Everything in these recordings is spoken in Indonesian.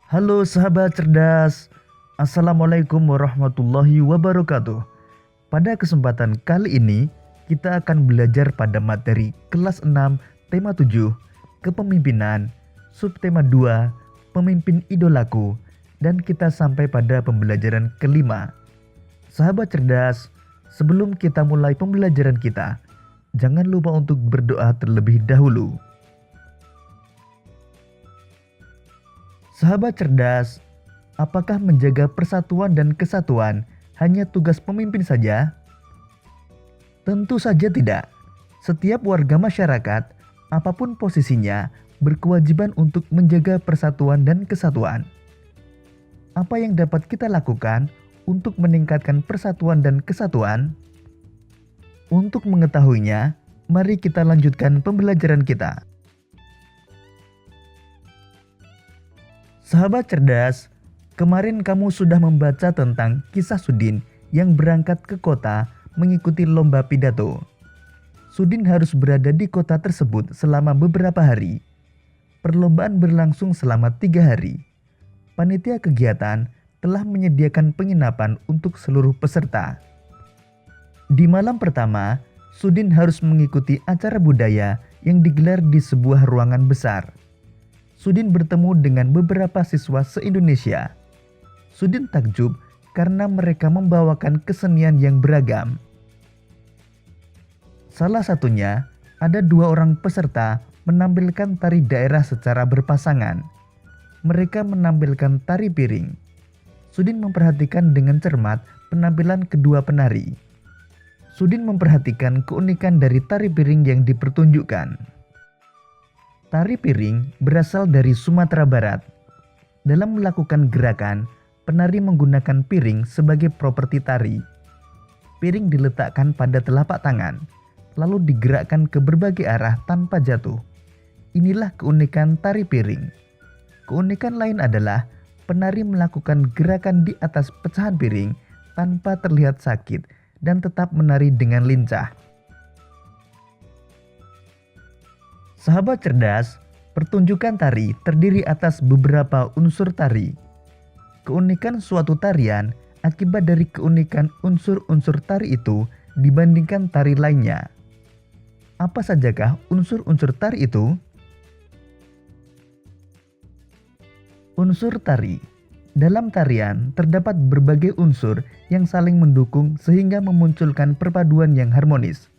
Halo sahabat cerdas, Assalamualaikum warahmatullahi wabarakatuh. Pada kesempatan kali ini, kita akan belajar pada materi kelas 6, tema 7, kepemimpinan, subtema 2, pemimpin idolaku, dan kita sampai pada pembelajaran kelima. Sahabat cerdas, sebelum kita mulai pembelajaran kita, jangan lupa untuk berdoa terlebih dahulu. Sahabat cerdas, apakah menjaga persatuan dan kesatuan hanya tugas pemimpin saja? Tentu saja tidak. Setiap warga masyarakat, apapun posisinya, berkewajiban untuk menjaga persatuan dan kesatuan. Apa yang dapat kita lakukan untuk meningkatkan persatuan dan kesatuan? Untuk mengetahuinya, mari kita lanjutkan pembelajaran kita. Sahabat cerdas, kemarin kamu sudah membaca tentang kisah Sudin yang berangkat ke kota mengikuti lomba pidato. Sudin harus berada di kota tersebut selama beberapa hari. Perlombaan berlangsung selama 3 hari. Panitia kegiatan telah menyediakan penginapan untuk seluruh peserta. Di malam pertama, Sudin harus mengikuti acara budaya yang digelar di sebuah ruangan besar. Sudin bertemu dengan beberapa siswa se-Indonesia. Sudin takjub karena mereka membawakan kesenian yang beragam. Salah satunya, ada 2 orang peserta menampilkan tari daerah secara berpasangan. Mereka menampilkan tari piring. Sudin memperhatikan dengan cermat penampilan kedua penari. Sudin memperhatikan keunikan dari tari piring yang dipertunjukkan. Tari piring berasal dari Sumatera Barat. Dalam melakukan gerakan, penari menggunakan piring sebagai properti tari. Piring diletakkan pada telapak tangan, lalu digerakkan ke berbagai arah tanpa jatuh. Inilah keunikan tari piring. Keunikan lain adalah penari melakukan gerakan di atas pecahan piring tanpa terlihat sakit dan tetap menari dengan lincah. Sahabat cerdas, pertunjukan tari terdiri atas beberapa unsur tari. Keunikan suatu tarian akibat dari keunikan unsur-unsur tari itu dibandingkan tari lainnya. Apa sajakah unsur-unsur tari itu? Unsur tari. Dalam tarian terdapat berbagai unsur yang saling mendukung sehingga memunculkan perpaduan yang harmonis.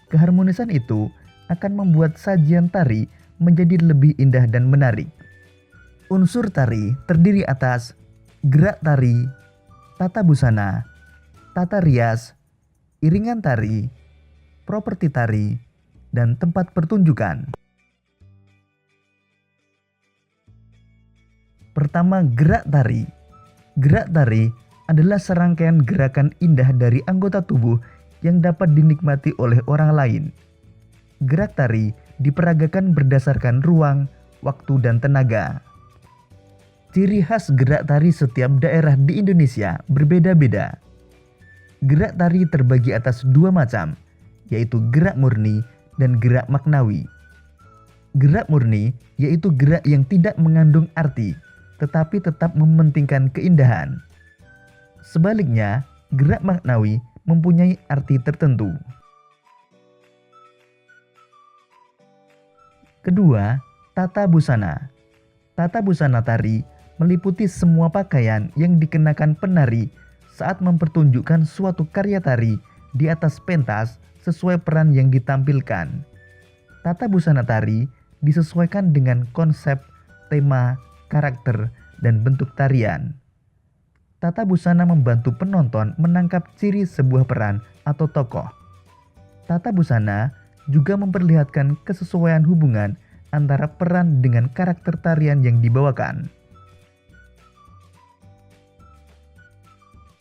Keharmonisan itu akan membuat sajian tari menjadi lebih indah dan menarik. Unsur tari terdiri atas gerak tari, tata busana, tata rias, iringan tari, properti tari, dan tempat pertunjukan. Pertama, gerak tari. Gerak tari adalah serangkaian gerakan indah dari anggota tubuh yang dapat dinikmati oleh orang lain. Gerak tari diperagakan berdasarkan ruang, waktu, dan tenaga. Ciri khas gerak tari setiap daerah di Indonesia berbeda-beda. Gerak tari terbagi atas 2 macam, yaitu gerak murni dan gerak maknawi. Gerak murni yaitu gerak yang tidak mengandung arti, tetapi tetap mementingkan keindahan. Sebaliknya, gerak maknawi mempunyai arti tertentu. Kedua, tata busana. Tata busana tari meliputi semua pakaian yang dikenakan penari saat mempertunjukkan suatu karya tari di atas pentas sesuai peran yang ditampilkan. Tata busana tari disesuaikan dengan konsep, tema, karakter, dan bentuk tarian. Tata busana membantu penonton menangkap ciri sebuah peran atau tokoh. Tata busana juga memperlihatkan kesesuaian hubungan antara peran dengan karakter tarian yang dibawakan.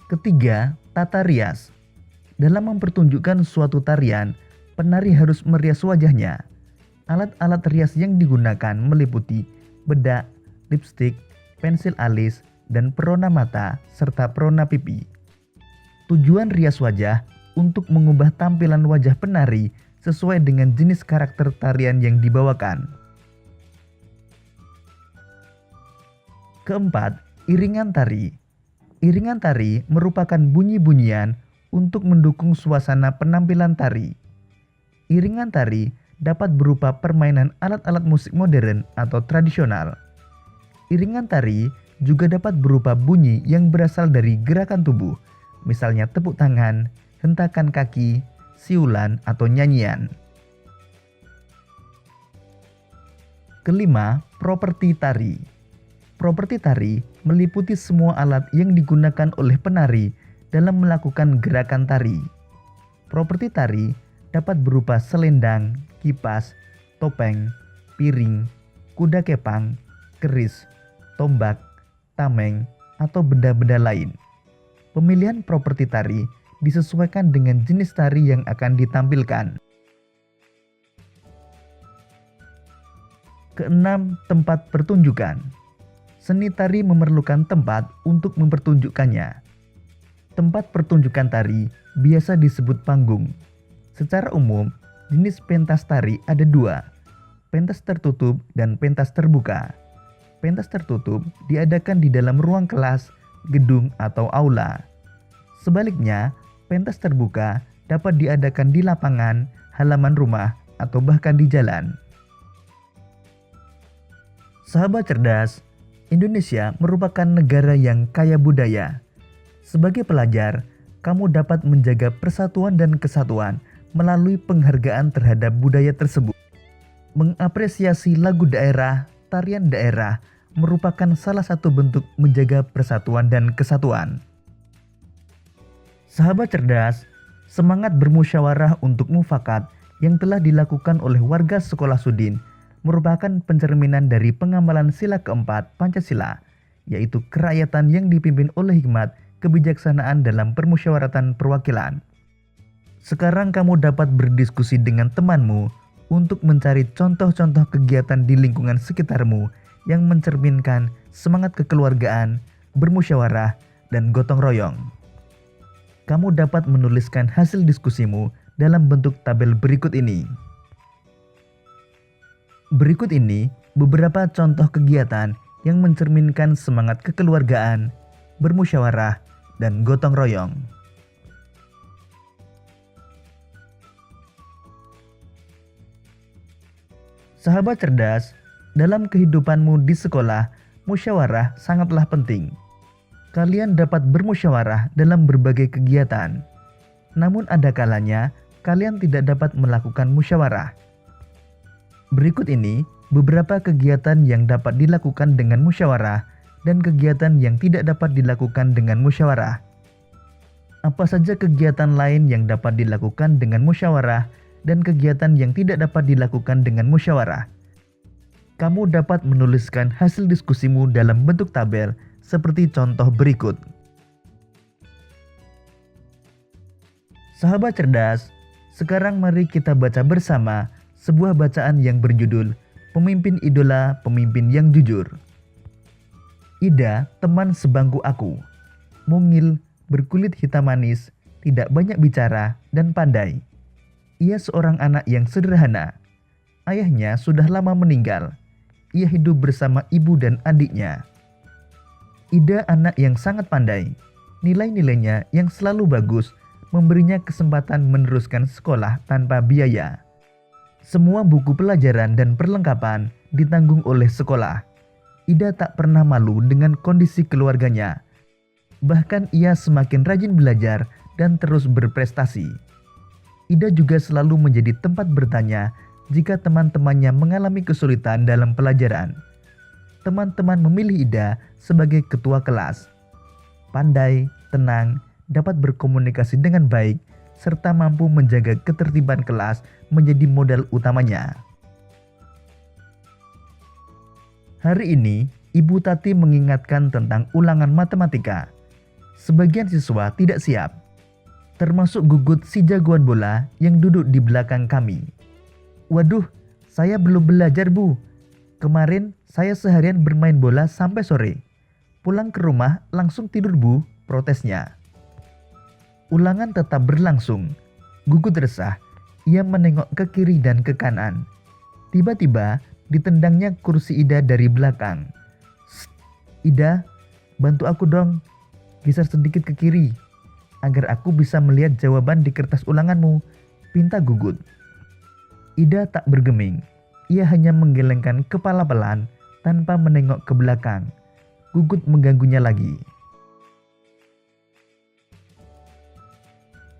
Ketiga, tata rias. Dalam mempertunjukkan suatu tarian, penari harus merias wajahnya. Alat-alat rias yang digunakan meliputi bedak, lipstik, pensil alis, dan perona mata, serta perona pipi. Tujuan rias wajah untuk mengubah tampilan wajah penari sesuai dengan jenis karakter tarian yang dibawakan. Keempat, iringan tari. Iringan tari merupakan bunyi-bunyian untuk mendukung suasana penampilan tari. Iringan tari dapat berupa permainan alat-alat musik modern atau tradisional. Iringan tari juga dapat berupa bunyi yang berasal dari gerakan tubuh, misalnya tepuk tangan, hentakan kaki, siulan, atau nyanyian. Kelima, properti tari. Properti tari meliputi semua alat yang digunakan oleh penari dalam melakukan gerakan tari. Properti tari dapat berupa selendang, kipas, topeng, piring, kuda kepang, keris, tombak, tameng, atau benda-benda lain. Pemilihan properti tari disesuaikan dengan jenis tari yang akan ditampilkan. Keenam, tempat pertunjukan. Seni tari memerlukan tempat untuk mempertunjukkannya. Tempat pertunjukan tari biasa disebut panggung. Secara umum, jenis pentas tari ada dua, pentas tertutup dan pentas terbuka. Pentas tertutup diadakan di dalam ruang kelas, gedung, atau aula. Sebaliknya, pentas terbuka dapat diadakan di lapangan, halaman rumah, atau bahkan di jalan. Sahabat cerdas, Indonesia merupakan negara yang kaya budaya. Sebagai pelajar, kamu dapat menjaga persatuan dan kesatuan melalui penghargaan terhadap budaya tersebut. Mengapresiasi lagu daerah, tarian daerah merupakan salah satu bentuk menjaga persatuan dan kesatuan. Sahabat cerdas, semangat bermusyawarah untuk mufakat yang telah dilakukan oleh warga sekolah Sudin merupakan pencerminan dari pengamalan sila keempat Pancasila, yaitu kerakyatan yang dipimpin oleh hikmat kebijaksanaan dalam permusyawaratan perwakilan. Sekarang kamu dapat berdiskusi dengan temanmu untuk mencari contoh-contoh kegiatan di lingkungan sekitarmu yang mencerminkan semangat kekeluargaan, bermusyawarah, dan gotong royong. Kamu dapat menuliskan hasil diskusimu dalam bentuk tabel berikut ini. Berikut ini beberapa contoh kegiatan yang mencerminkan semangat kekeluargaan, bermusyawarah, dan gotong royong. Sahabat cerdas, dalam kehidupanmu di sekolah, musyawarah sangatlah penting. Kalian dapat bermusyawarah dalam berbagai kegiatan. Namun ada kalanya kalian tidak dapat melakukan musyawarah. Berikut ini beberapa kegiatan yang dapat dilakukan dengan musyawarah dan kegiatan yang tidak dapat dilakukan dengan musyawarah. Apa saja kegiatan lain yang dapat dilakukan dengan musyawarah dan kegiatan yang tidak dapat dilakukan dengan musyawarah? Kamu dapat menuliskan hasil diskusimu dalam bentuk tabel seperti contoh berikut. Sahabat cerdas, sekarang mari kita baca bersama sebuah bacaan yang berjudul Pemimpin Idola Pemimpin yang Jujur. Ida, teman sebangku aku, mungil, berkulit hitam manis, tidak banyak bicara, dan pandai. Ia seorang anak yang sederhana. Ayahnya sudah lama meninggal. Ia hidup bersama ibu dan adiknya. Ida anak yang sangat pandai. Nilai-nilainya yang selalu bagus memberinya kesempatan meneruskan sekolah tanpa biaya. Semua buku pelajaran dan perlengkapan ditanggung oleh sekolah. Ida tak pernah malu dengan kondisi keluarganya. Bahkan ia semakin rajin belajar dan terus berprestasi. Ida juga selalu menjadi tempat bertanya jika teman-temannya mengalami kesulitan dalam pelajaran. Teman-teman memilih Ida sebagai ketua kelas. Pandai, tenang, dapat berkomunikasi dengan baik, serta mampu menjaga ketertiban kelas menjadi modal utamanya. Hari ini, Ibu Tati mengingatkan tentang ulangan matematika. Sebagian siswa tidak siap, termasuk Gugut si jagoan bola yang duduk di belakang kami. Waduh, saya belum belajar, Bu. Kemarin saya seharian bermain bola sampai sore. Pulang ke rumah langsung tidur, Bu, protesnya. Ulangan tetap berlangsung. Gugut resah. Ia menengok ke kiri dan ke kanan. Tiba-tiba ditendangnya kursi Ida dari belakang. Ida, bantu aku dong, geser sedikit ke kiri, agar aku bisa melihat jawaban di kertas ulanganmu, pinta Gugut. Ida tak bergeming, ia hanya menggelengkan kepala pelan tanpa menengok ke belakang. Gugut mengganggunya lagi.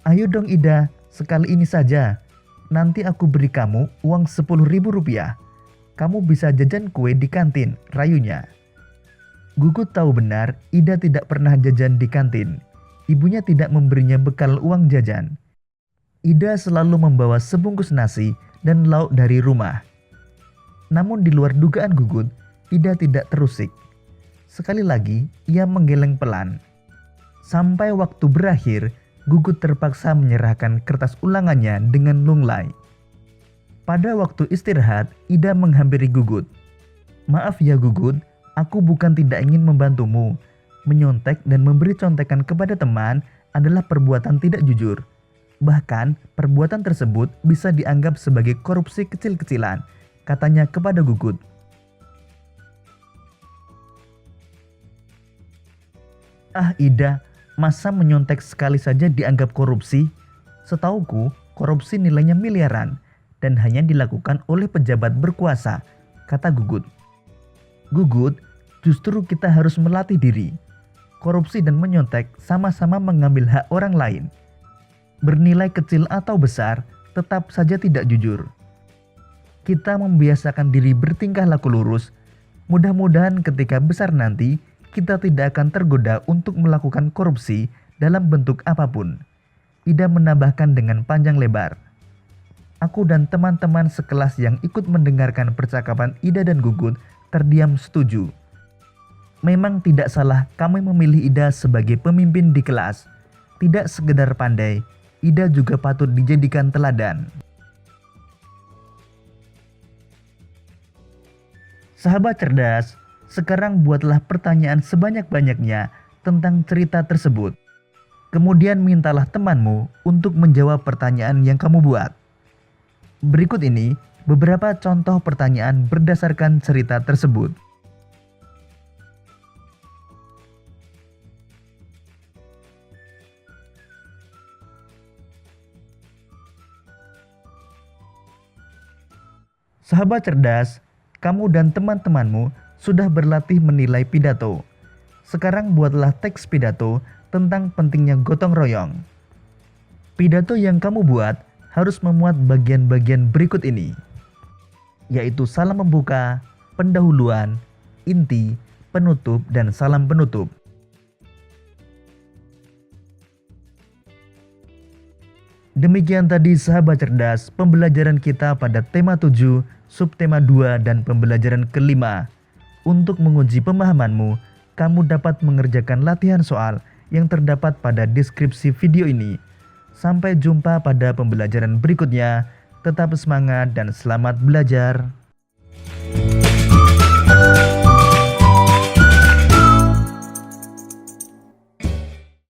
Ayo dong Ida, sekali ini saja. Nanti aku beri kamu uang 10.000 rupiah. Kamu bisa jajan kue di kantin, rayunya. Gugut tahu benar Ida tidak pernah jajan di kantin. Ibunya tidak memberinya bekal uang jajan. Ida selalu membawa sebungkus nasi dan lauk dari rumah. Namun di luar dugaan Gugut, Ida tidak terusik. Sekali lagi ia menggeleng pelan. Sampai waktu berakhir, Gugut terpaksa menyerahkan kertas ulangannya dengan lunglai. Pada waktu istirahat, Ida menghampiri Gugut. Maaf ya Gugut, aku bukan tidak ingin membantumu. Menyontek dan memberi contekan kepada teman adalah perbuatan tidak jujur. Bahkan, perbuatan tersebut bisa dianggap sebagai korupsi kecil-kecilan, katanya kepada Gugut. Ah Ida, masa menyontek sekali saja dianggap korupsi? Setauku, korupsi nilainya miliaran dan hanya dilakukan oleh pejabat berkuasa, kata Gugut. Gugut, justru kita harus melatih diri. Korupsi dan menyontek sama-sama mengambil hak orang lain. Bernilai kecil atau besar, tetap saja tidak jujur. Kita membiasakan diri bertingkah laku lurus. Mudah-mudahan ketika besar nanti, kita tidak akan tergoda untuk melakukan korupsi dalam bentuk apapun. Ida menambahkan dengan panjang lebar. Aku dan teman-teman sekelas yang ikut mendengarkan percakapan Ida dan Gugut terdiam setuju. Memang tidak salah kami memilih Ida sebagai pemimpin di kelas. Tidak sekedar pandai, Ida juga patut dijadikan teladan. Sahabat cerdas, sekarang buatlah pertanyaan sebanyak-banyaknya tentang cerita tersebut. Kemudian mintalah temanmu untuk menjawab pertanyaan yang kamu buat. Berikut ini beberapa contoh pertanyaan berdasarkan cerita tersebut. Sahabat cerdas, kamu dan teman-temanmu sudah berlatih menilai pidato. Sekarang buatlah teks pidato tentang pentingnya gotong royong. Pidato yang kamu buat harus memuat bagian-bagian berikut ini, yaitu salam pembuka, pendahuluan, inti, penutup, dan salam penutup. Demikian tadi sahabat cerdas pembelajaran kita pada tema 7, subtema 2, dan pembelajaran kelima. Untuk menguji pemahamanmu, kamu dapat mengerjakan latihan soal yang terdapat pada deskripsi video ini. Sampai jumpa pada pembelajaran berikutnya. Tetap semangat dan selamat belajar.